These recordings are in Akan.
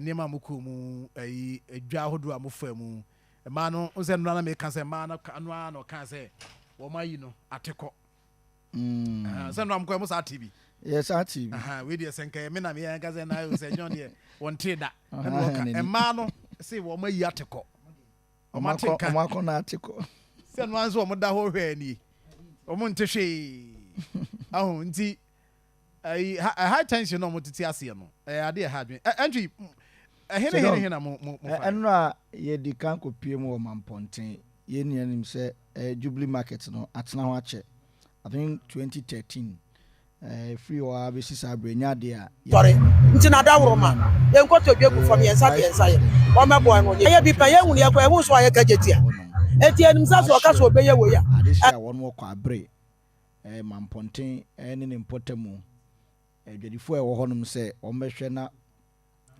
niema muku mu edwa hodo amofa mu ma no unse no na me kan say ma na anu ano kan say wo mayi no ateko say no am ko mo sa TV yes TV we dey senka me na me yan gaze na yo say John dey won te da e ma no say wo mayi ateko o ma tinka o ma ko na ateko say no anso mo da ho hwe ani o mo nte hwe aho nti high tension no mo titi ase no ade e hard entry hena mo eno a ye di kan ko pie mu o Mamponten ye ni anim se Jubilee market no atena ho ache I think 2013 free wa be sisa brenya de a sorry nti na da woro ma ye nkoto dwegu from yensa ye o mebo no ye bi pa ye hu ye kwa e hu so aye kajetia eti anim sa so ka so be ye wo ya adesha won mo kwa abre Mamponten ni ne mpotemu edwadifo e wo honum se o mbehwe na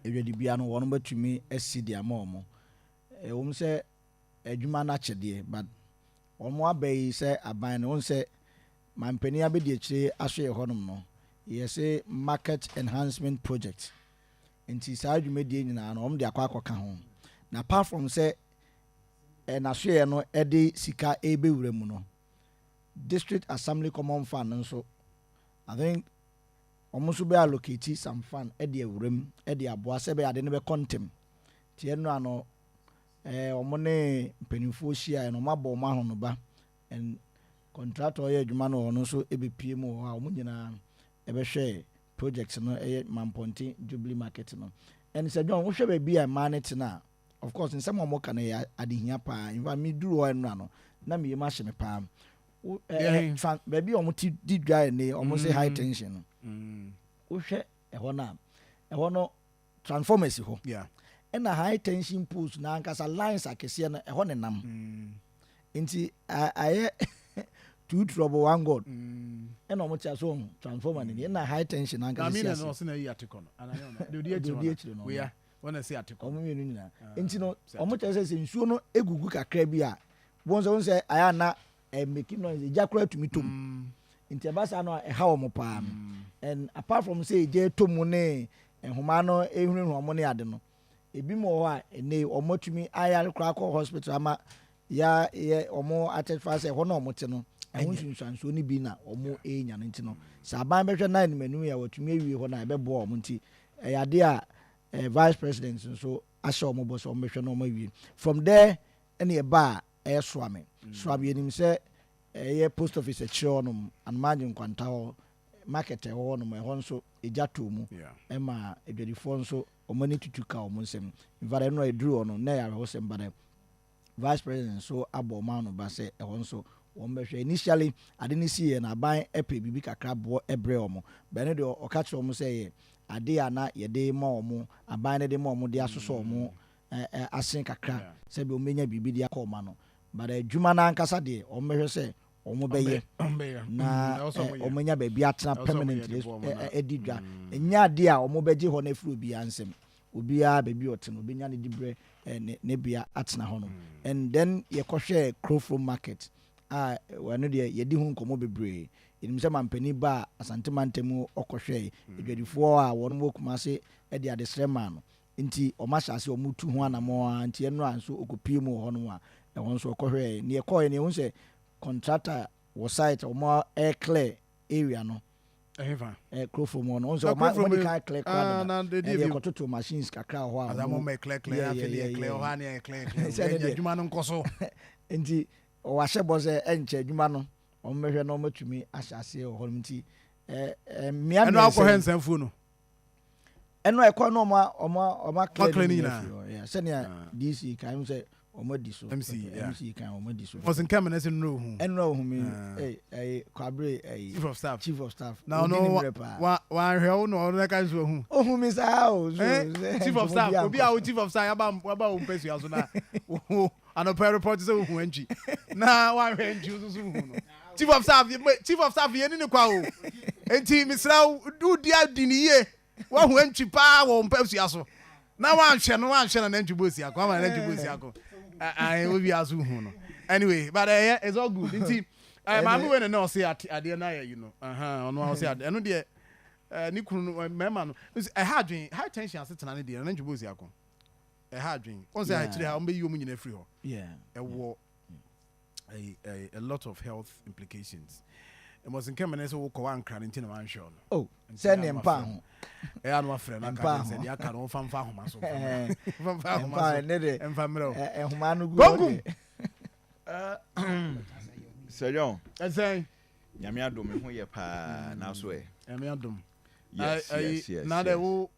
edwadibia no won batumi asidi ama omo won se adwuma na chede but omo abai se aban no won se mampani abedi akire ahwe e honum no yese market enhancement project enti sa adwuma die nyina no om de akwa ho na apart from se na hwe no ede sika ebewura mu no district assembly common fund nso I think almost be allocate some fund e de awuram e de aboa se be ade ne be contem tie no ano omo ne mpanimfo hia no mabọ ma hono ba and contractor ye adwuma no no so e be pie mu ha omo nyina e be hwe projects no e Mamponten Jubilee market no and say John wo hwe ba bia manage na of course in some omo kan ya adehia pa in fact me duru o no ano na me ma hye me pa baby omo ti di dwa ne omo say high tension no wo hwe e ho no transformers ho yeah and a high tension poles na ankasa lines akese na e ho ne nam nti aye two trouble one god and omo tia so transformer ne na high tension ankasa na me no se na yi atiko no ananya no de odi no we ya wanna see atiko omo menu nyina nti no omo tia se nsuo no egugu kakra bi a won se aya na making noise jakura to me tom nti abasa no e ha omo pa and apart from say je tomu ne ehoma no ehunu omo ne ade no ebi mo ho a ene omo tumi ayare kra ko hospital ama ya omo atfa say ho na omo te no ehun sunsanso ni bi na omo enya no nti no sa ban behwe na menu ya watumi awie ho na ebe bo omo nti yade a vice president so asha omo bo so omo behwe na omo awie from there ene ba swame swame nim se post office a chionum and margin kwanta ho market ho no me ho nso ejato mu ema edwadifo nso omani tutuka omonsem invare no edru ono na ya ho sem bada vice president so abo ma no ba se ho nso wo mbehwe initially ade ni sie na ban epe bibi kakra bo ebre omo be ne de okache omo se ade ana ye de ma omo aban ne de ma omo de asoso omo asen kakra se be omenya bibi de akoma no but adwuma na ankasa de ombehwe se omo beye na omenya ba bi atena permanently edidwa enya de a omo beje ho na furu bi ansem obi a ba bi oteno obenya ne dibre ne bia atena ho no and then ye kohwe crowfrom market wanu de ye di hu nkomo bebre enim se mampani ba asante mantemu okohwe edwadifo a won mo kuma se e de adesrema no nti omashase omutu ho anamo nti eno anso okopie mu ho no a ehon so okohwe ne ekoye ne hu se contractor was site omo air clear area no crowfrom no onso money can clear na de kototo machines kakra ho a mo me clear after the clear ho na clear adwuma no nkoso nti o wa hye se enche adwuma no o mehwe no matumi ahyase ho nti mia eno akọ hensanfu no eno ekọ no oma clear ni yeah senior DC kan say omodi so MC kan omodi so was in cabinet no hu eno hu mi kwabre chief of staff now no wa hwe no no ka so hu hu mi sa o chief of staff obi a chief of staff aba o mpesi aso na an opera report so hu anji na wa hwe anji so hu no chief of staff ye ni kwa o enti misra du dia diniye wa hu anji pa wo mpesi aso na wa hwe na anji bosi akọ ama na anji bosi akọ I will be as no. Anyway, but it's all good. I'm going to say at the end, you know. On one say, I know, dear. ni kunu mema no hard dream high tension asetena ne de na ndwo si akon hard dream on say I tire ha on be yi omu nyina free ho a lot of health implications. It was in Kemenes who go and cry into the mansion. Oh, send him pound. I am my friend. I can't say I can't fan for myself. From family and family. And Humanu go. Sir John, I say, Yamia do me who ye pa now swear. Yamia dum. Yes. Now they will